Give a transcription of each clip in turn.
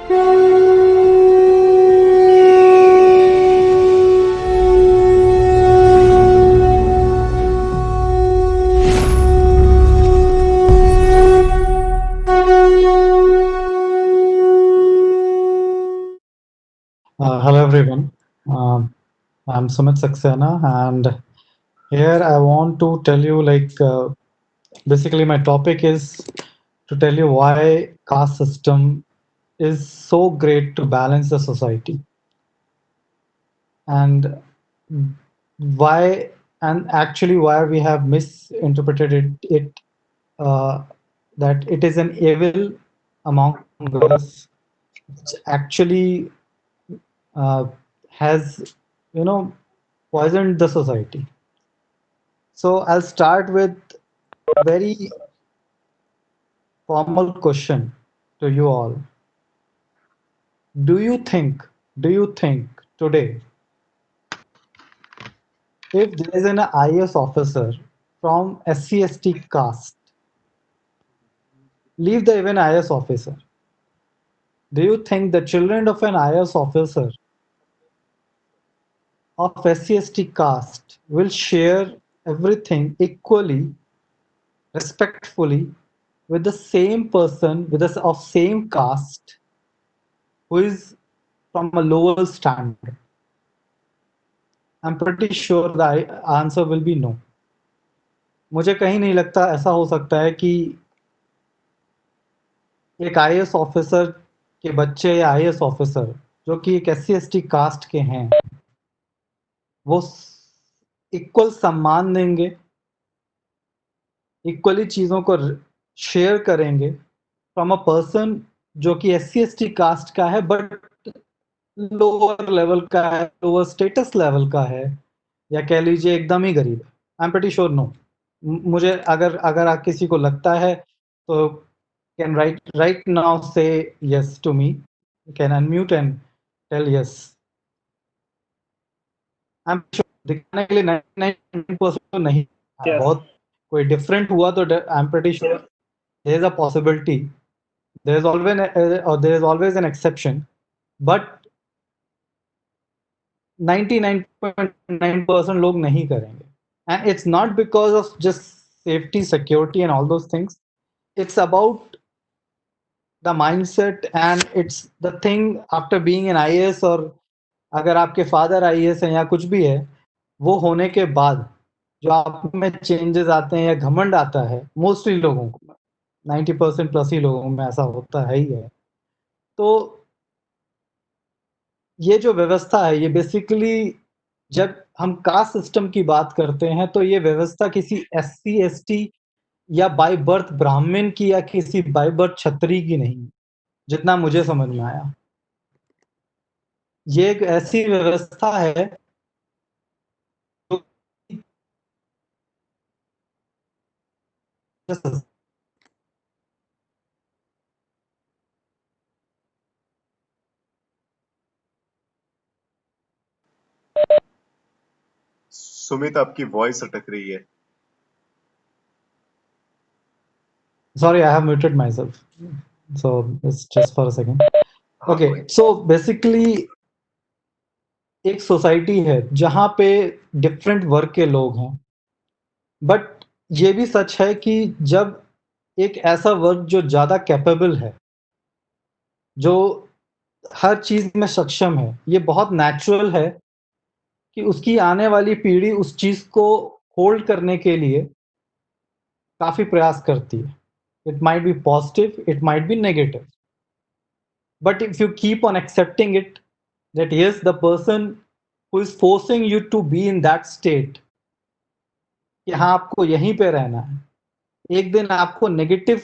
Hello everyone. I'm Sumit Saxena, and here I want to tell you basically my topic is to tell you why caste system is so great to balance the society, and why and actually why we have misinterpreted it uh, that it is an evil among us, which actually uh, has poisoned the society. So I'll start with very formal question to you all. Do you think, do you think today, if there is an IAS officer from SC/ST caste, leave the even IAS officer, do you think the children of an IAS officer of SC/ST caste will share everything equally, respectfully, with the same person with the of same caste who is from a lower standard? I'm pretty sure the answer will be no. मुझे कहीं नहीं लगता ऐसा हो सकता है कि एक आईएएस ऑफिसर के बच्चे या आईएएस ऑफिसर जो कि एक SC/ST कास्ट के हैं, वो इक्वल सम्मान देंगे, इक्वली चीज़ों को शेयर करेंगे फ्रॉम अ पर्सन जो कि SC/ST कास्ट का है बट लोअर लेवल का है, लोअर स्टेटस लेवल का है, या कह लीजिए एकदम ही गरीब है। I am pretty sure no. मुझे अगर अगर आप किसी को लगता है तो कैन राइट नाउ से yes to me, can unmute and tell yes. I am sure दिखाने के लिए 99% तो नहीं, Yes. बहुत कोई डिफरेंट हुआ तो I am pretty sure there is a possibility, there is always an exception, but 99.9% लोग नहीं करेंगे. And it's not because of just safety, security, and all those things. It's about the mindset, and it's the thing after being an IAS, और अगर आपके father IAS हैं या कुछ भी है, वो होने के बाद जो आप में चेंजेस आते हैं या घमंड आता है, मोस्टली लोगों को 90% प्लस ही लोगों में ऐसा होता है ही है. तो ये जो व्यवस्था है, ये बेसिकली जब हम कास्ट सिस्टम की बात करते हैं तो ये व्यवस्था किसी SC/ST या बाय बर्थ ब्राह्मण की या किसी बाय बर्थ क्षत्रिय की नहीं, जितना मुझे समझ में आया. ये एक ऐसी व्यवस्था है जो सुमित आपकी वॉइस अटक रही है. sorry, I have muted myself, so it's just for a second. Okay, so basically एक सोसाइटी है जहाँ पे डिफरेंट वर्ग के लोग हैं, बट ये भी सच है कि जब एक ऐसा वर्ग जो ज़्यादा कैपेबल है, जो हर चीज़ में सक्षम है, ये बहुत नेचुरल है कि उसकी आने वाली पीढ़ी उस चीज़ को होल्ड करने के लिए काफ़ी प्रयास करती है. It might be positive, it might be negative, but if you keep on accepting it that yes, the person who is forcing you to be in that state कि हाँ आपको यहीं पे रहना है, एक दिन आपको नेगेटिव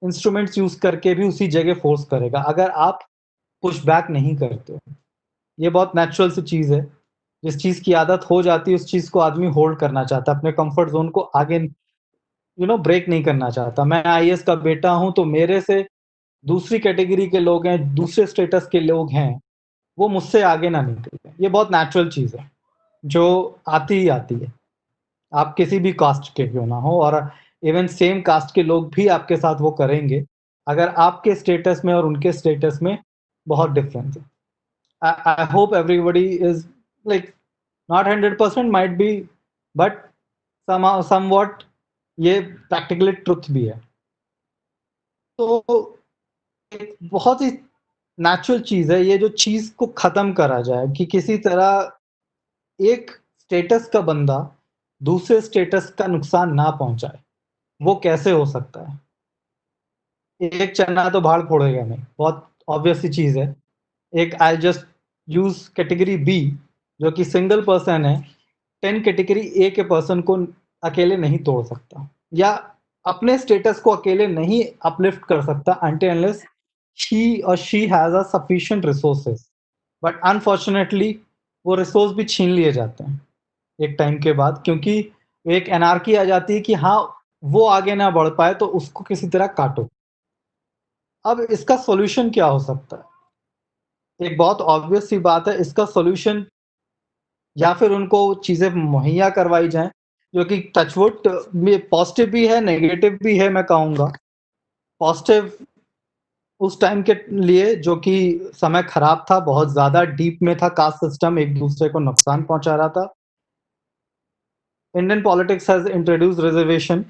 इंस्ट्रूमेंट्स यूज करके भी उसी जगह फोर्स करेगा अगर आप पुश बैक नहीं करते हो. ये बहुत नेचुरल सी चीज़ है. जिस चीज़ की आदत हो जाती है उस चीज़ को आदमी होल्ड करना चाहता है, अपने कंफर्ट जोन को आगे ब्रेक नहीं करना चाहता. मैं आईएएस का बेटा हूं तो मेरे से दूसरी कैटेगरी के लोग हैं, दूसरे स्टेटस के लोग हैं, वो मुझसे आगे ना निकले. ये बहुत नेचुरल चीज़ है जो आती ही आती है, आप किसी भी कास्ट के क्यों ना हो, और इवन सेम कास्ट के लोग भी आपके साथ वो करेंगे. अगर आपके स्टेटस में और उनके स्टेटस में बहुत डिफरेंस है. I hope everybody is like not 100% might be, but somehow somewhat ये प्रैक्टिकली ट्रुथ भी है. तो एक बहुत ही नेचुरल चीज है ये, जो चीज को खत्म करा जाए कि किसी तरह एक स्टेटस का बंदा दूसरे स्टेटस का नुकसान ना पहुंचाए. वो कैसे हो सकता है? एक चना तो भाड़ फोड़ेगा नहीं, बहुत ऑब्वियस सी चीज है. एक I just use category B जो कि सिंगल पर्सन है, 10 कैटेगरी ए के पर्सन को अकेले नहीं तोड़ सकता, या अपने स्टेटस को अकेले नहीं अपलिफ्ट कर सकता until unless he or she has a sufficient resources. But unfortunately वो रिसोर्स भी छीन लिए जाते हैं एक टाइम के बाद, क्योंकि एक एनार्की आ जाती है कि हाँ, वो आगे ना बढ़ पाए तो उसको किसी तरह काटो. अब इसका सॉल्यूशन क्या हो सकता है? एक बहुत ऑब्वियस सी बात है, इसका सॉल्यूशन या फिर उनको चीज़ें मुहैया करवाई जाएँ, जो कि टचवुड में पॉजिटिव भी है, नेगेटिव भी है मैं कहूँगा. पॉजिटिव उस टाइम के लिए जो कि समय खराब था, बहुत ज़्यादा डीप में था, कास्ट सिस्टम एक-दूसरे को नुकसान पहुँचा रहा था. Indian politics has introduced reservation,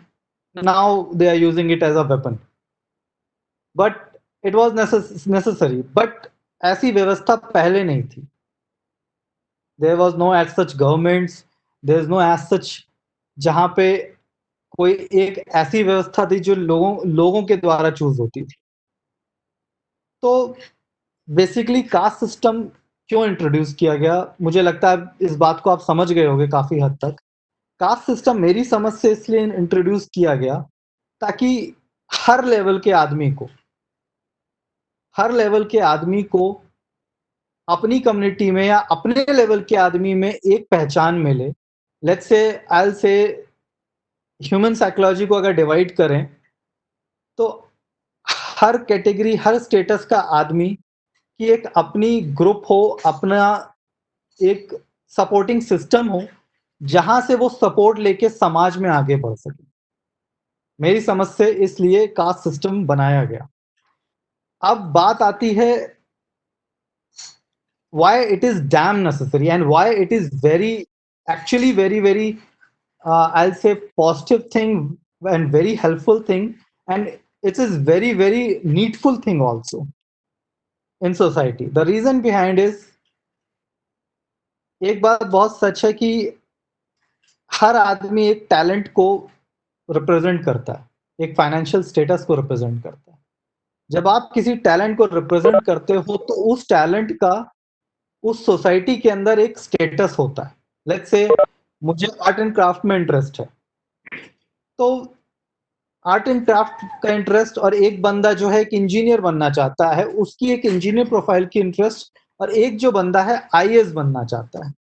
now they are using it as a weapon. But it was necessary, but ऐसी व्यवस्था पहले नहीं थी. There was no as such governments, there is no as such जहाँ पे कोई एक ऐसी व्यवस्था थी जो लोगों के द्वारा चूज़ होती थी. तो बेसिकली कास्ट सिस्टम क्यों इंट्रोड्यूस किया गया? मुझे लगता है इस बात को आप समझ गए होंगे काफ़ी हद तक. कास्ट सिस्टम मेरी समझ से इसलिए इंट्रोड्यूस किया गया ताकि हर लेवल के आदमी को हर लेवल के आदमी को अपनी कम्युनिटी में या अपने लेवल के आदमी में एक पहचान मिले. Let's say I will say human psychology को अगर डिवाइड करें तो हर कैटेगरी, हर स्टेटस का आदमी की एक अपनी ग्रुप हो, अपना एक सपोर्टिंग सिस्टम हो, जहां से वो सपोर्ट लेके समाज में आगे बढ़ सके. मेरी समझ से इसलिए कास्ट सिस्टम बनाया गया. अब बात आती है why it is damn necessary and why it is very, actually very I'll say positive thing and very helpful thing, and it is very needful thing also in society. The reason behind is, एक बात बहुत सच है कि हर आदमी एक talent को represent करता है, एक फाइनेंशियल स्टेटस को रिप्रेजेंट करता है. जब आप किसी टैलेंट को रिप्रेजेंट करते हो तो उस टैलेंट का उस सोसाइटी के अंदर एक स्टेटस होता है. लेट्स से मुझे आर्ट एंड क्राफ्ट में इंटरेस्ट है, तो आर्ट एंड क्राफ्ट का इंटरेस्ट, और एक बंदा जो है एक इंजीनियर बनना चाहता है, उसकी एक इंजीनियर प्रोफाइल की इंटरेस्ट, और एक जो बंदा है आईएएस बनना चाहता है,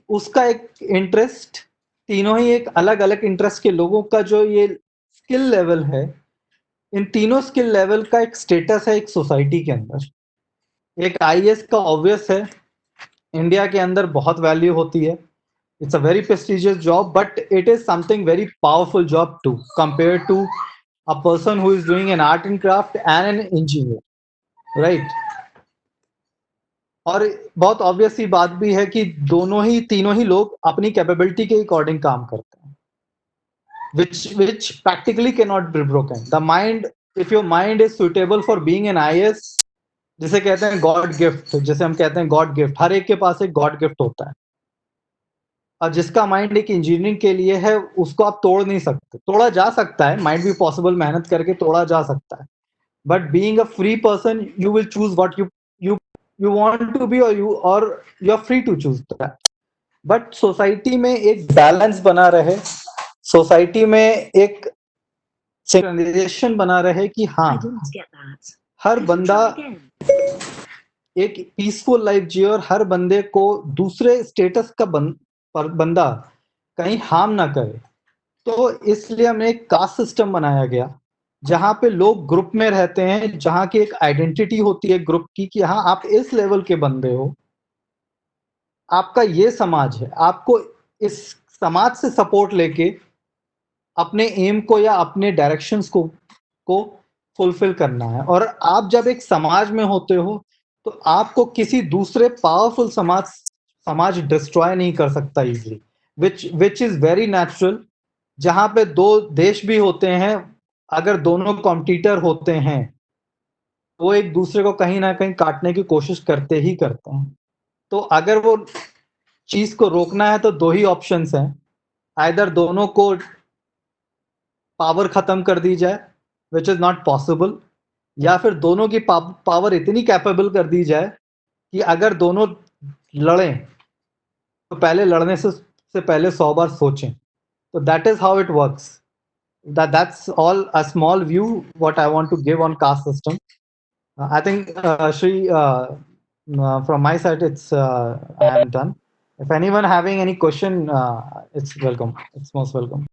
उसका एक इंटरेस्ट. तीनों ही एक अलग अलग इंटरेस्ट के लोगों का जो ये स्किल लेवल है, इन तीनों स्किल लेवल का एक स्टेटस है एक सोसाइटी के अंदर. एक आईएएस का ऑब्वियस है, इंडिया के अंदर बहुत वैल्यू होती है. It's a very prestigious job, but it is something very powerful job too, compared to a person who is doing an art and craft and an engineer, right? और बहुत obvious सी बात भी है कि तीनों ही लोग अपनी कैपेबिलिटी के अकॉर्डिंग काम करते हैं, which practically cannot be broken. The mind, if your mind is suitable for being an IAS, जिसे कहते हैं गॉड गिफ्ट, जैसे हम कहते हैं गॉड गिफ्ट, हर एक के पास एक गॉड गिफ्ट होता है. और जिसका माइंड एक इंजीनियरिंग के लिए है, उसको आप तोड़ नहीं सकते. तोड़ा जा सकता है, माइंड भी पॉसिबल, मेहनत करके तोड़ा जा सकता है. But being a free person, you will choose what you you want to be, और you are free to choose that. But society में एक बैलेंस बना रहे, सोसाइटी में एक सिंक्रोनाइजेशन बना रहे कि हाँ, हर बंदा एक पीसफुल लाइफ जिए और हर बंदे को दूसरे स्टेटस का बंदा कहीं हार्म ना करे. तो इसलिए हमने एक कास्ट सिस्टम बनाया गया, जहां पे लोग ग्रुप में रहते हैं, जहां की एक आइडेंटिटी होती है ग्रुप की कि हाँ, आप इस लेवल के बंदे हो, आपका ये समाज है, आपको इस समाज से सपोर्ट लेके अपने एम को या अपने डायरेक्शंस को फुलफिल करना है। और आप जब एक समाज में होते हो तो आपको किसी दूसरे पावरफुल समाज डिस्ट्रॉय नहीं कर सकता easily, which is very natural. जहां पे दो देश भी होते हैं, अगर दोनों कॉम्पिटिटर होते हैं वो एक दूसरे को कहीं ना कहीं काटने की कोशिश करते ही करते हैं। तो अगर वो चीज को रोकना है तो दो ही ऑप्शंस हैं, आइदर दोनों को पावर खत्म कर दी जाए, विच इज नॉट पॉसिबल, या फिर दोनों की पावर इतनी कैपेबल कर दी जाए कि अगर दोनों लड़ें तो पहले लड़ने से पहले 100 बार सोचें। तो that is how it works. That's all a small view what I want to give on caste system. I think Shri, from my side, I am done. If anyone having any question, it's welcome. It's most welcome.